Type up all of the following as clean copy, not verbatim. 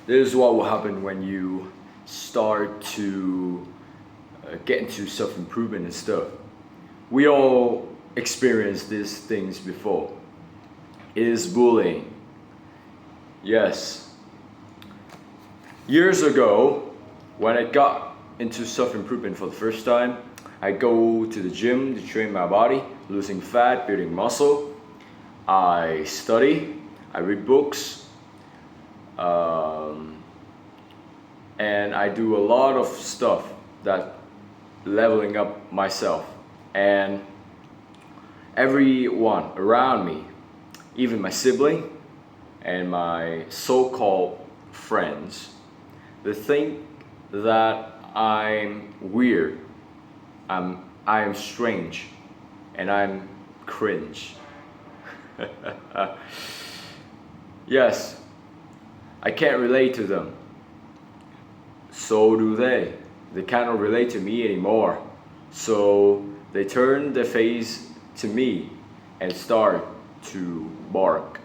This is what will happen when you start to get into self-improvement and stuff. We all experienced these things before. It is bullying. Yes. Years ago, when I got into self-improvement for the first time, I go to the gym to train my body, losing fat, building muscle. I study, I read books, and I do a lot of stuff that leveling up myself. And everyone around me, even my sibling and my so-called friends, they think that I'm weird, I am strange, and I'm cringe. Yes, I can't relate to them. So do they. They cannot relate to me anymore. So they turn their face to me and start to bark.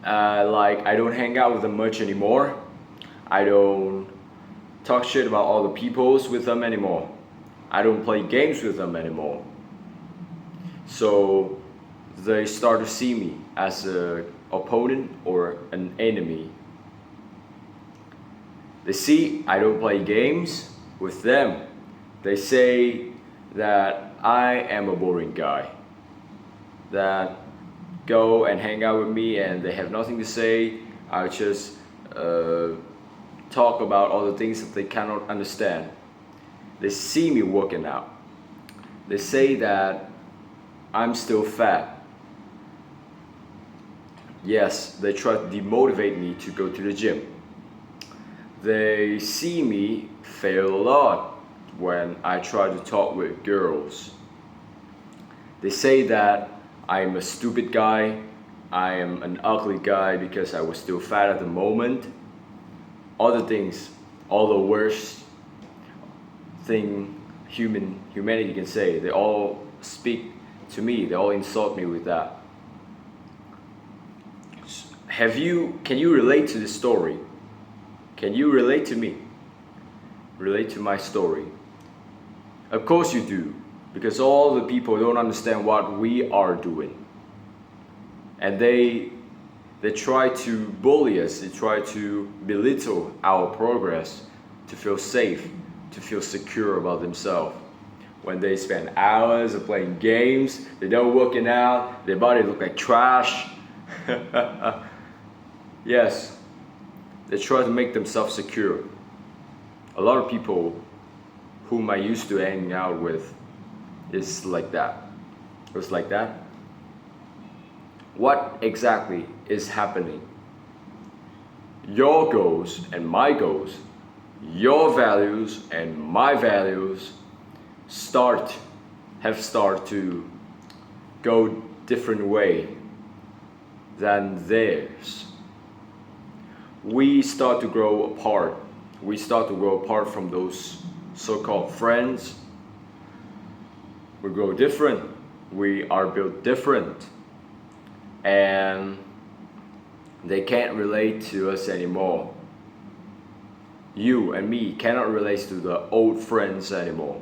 Like I don't hang out with them much anymore. I don't talk shit about all the peoples with them anymore. I don't play games with them anymore. So they start to see me as an opponent or an enemy. They see I don't play games with them. They say that I am a boring guy, that go and hang out with me and they have nothing to say. I just talk about all the things that they cannot understand. They see me working out. They say that I'm still fat. Yes, they try to demotivate me to go to the gym. They see me fail a lot when I try to talk with girls. They say that I'm a stupid guy, I am an ugly guy because I was still fat at the moment. Other things, all the worst thing humanity can say, they all speak to me, they all insult me with that. Can you relate to this story? Can you relate to me? Relate to my story? Of course you do, because all the people don't understand what we are doing. And they try to bully us, they try to belittle our progress to feel safe, to feel secure about themselves. When they spend hours of playing games, they don't working out, their body look like trash. Yes. They try to make themselves secure. A lot of people whom I used to hang out with is like that. It was like that. What exactly is happening? Your goals and my goals, your values and my values have started to go different way than theirs. We start to grow apart. We start to grow apart from those so-called friends. We grow different. We are built different. And they can't relate to us anymore. You and me cannot relate to the old friends anymore.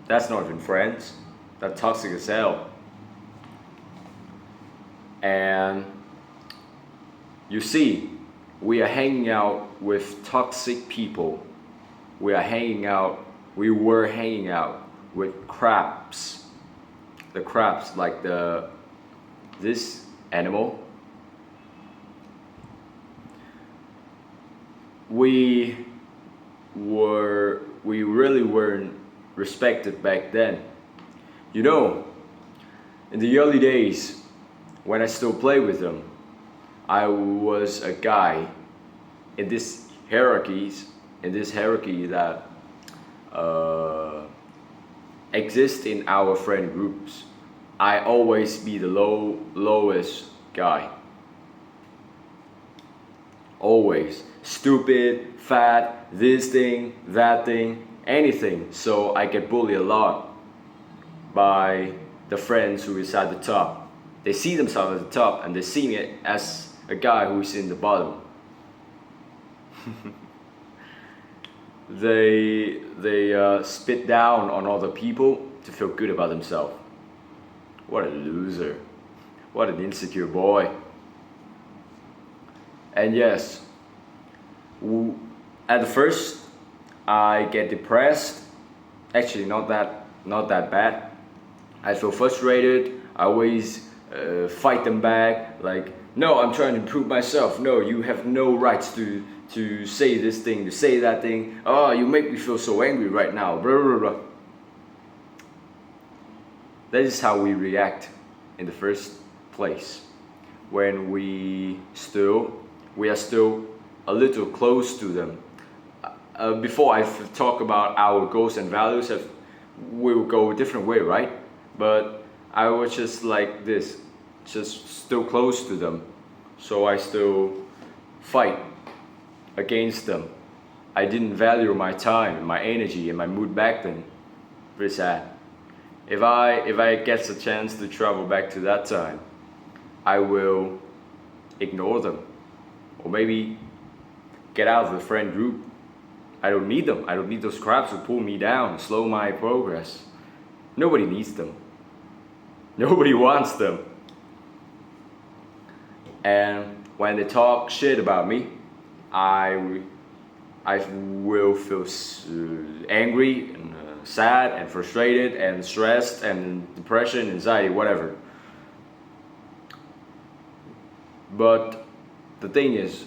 That's not even friends. That's toxic as hell. And you see, we are hanging out with toxic people. We were hanging out with crabs. The crabs, like this animal. We really weren't respected back then. You know, in the early days, when I still play with them, I was a guy in this hierarchy that exists in our friend groups. I always be the lowest guy. Always stupid, fat, this thing, that thing, anything. So I get bullied a lot by the friends who is at the top. They see themselves at the top and they see me as a guy who's in the bottom. They spit down on other people to feel good about themselves. What a loser. What an insecure boy. And yes, at first I get depressed. Actually, not that bad. I feel frustrated. I always fight them back. Like, no, I'm trying to improve myself. No, you have no rights to say this thing, to say that thing. Oh, you make me feel so angry right now. Blah, blah, blah. That is how we react in the first place. When we are still a little close to them. Before I talk about our goals and values, we'll go a different way, right? But I was just like this, just still close to them. So I still fight against them. I didn't value my time, my energy, and my mood back then. Pretty sad. If I get a chance to travel back to that time, I will ignore them, or maybe get out of the friend group. I don't need them. I don't need those crabs to pull me down, slow my progress. Nobody needs them. Nobody wants them. And when they talk shit about me, I will feel angry and sad and frustrated and stressed and depression, anxiety, whatever. But the thing is,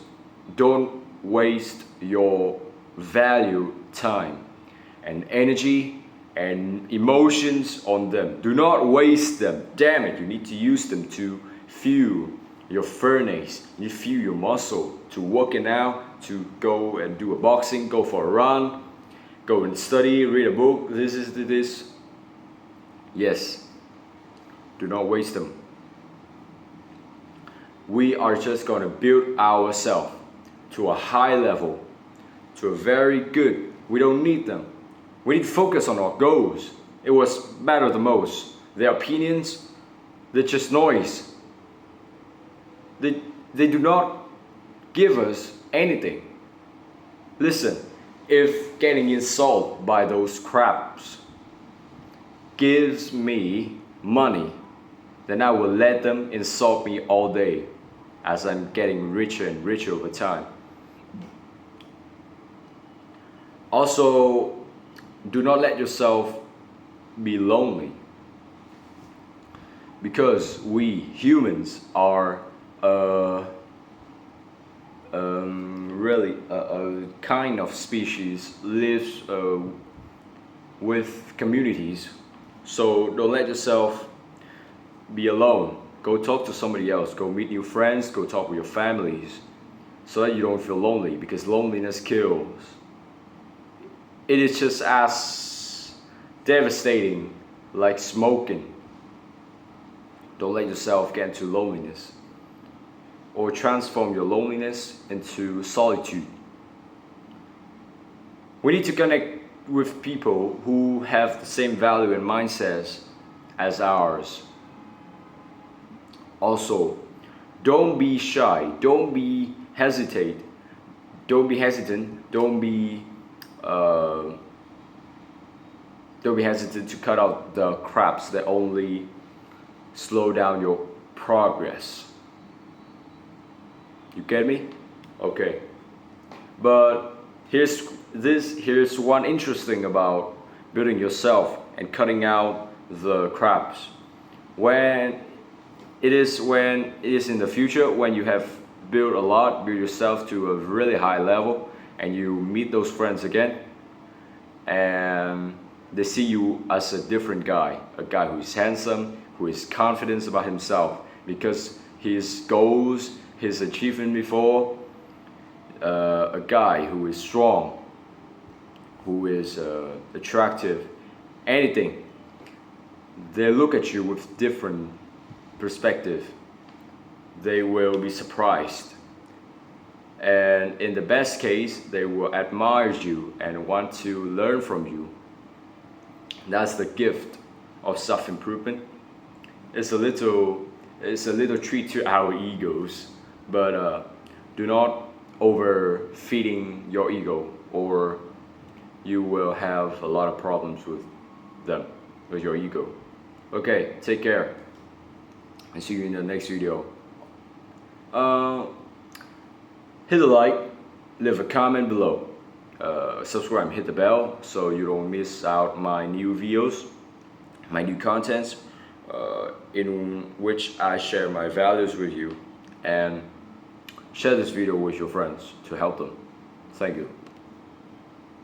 don't waste your value time and energy and emotions on them. Do not waste them. Damn it, you need to use them to fuel your furnace. You fuel your muscle to working out, to go and do a boxing, go for a run, go and study, read a book. This. Yes, do not waste them. We are just going to build ourselves to a high level, to a very good. We don't need them. We need to focus on our goals. It was matter the most. Their opinions, they're just noise. They do not give us anything. Listen, if getting insulted by those crabs gives me money, then I will let them insult me all day as I'm getting richer and richer over time. Also, do not let yourself be lonely, because we humans are really a kind of species lives with communities. So don't let yourself be alone. Go talk to somebody else. Go meet new friends. Go talk with your families, so that you don't feel lonely, because loneliness kills. It is just as devastating like smoking. Don't let yourself get into loneliness, or transform your loneliness into solitude. We need to connect with people who have the same value and mindsets as ours. Also, don't be shy, don't be hesitant, don't be hesitant to cut out the crabs that only slow down your progress. You get me? Okay. But here's one interesting about building yourself and cutting out the crabs. When it is in the future, when you have built yourself to a really high level, and you meet those friends again, and they see you as a different guy, a guy who is handsome, who is confident about himself, because his goals, his achievement before, a guy who is strong, who is attractive, anything. They look at you with different perspective. They will be surprised, and in the best case, they will admire you and want to learn from you. That's the gift of self-improvement. It's a little treat to our egos, but do not overfeeding your ego, or you will have a lot of problems with them, with your ego. Okay, take care and see you in the next video. Hit a like, leave a comment below, subscribe, hit the bell so you don't miss out my new videos, my new contents, in which I share my values with you, and share this video with your friends to help them. Thank you.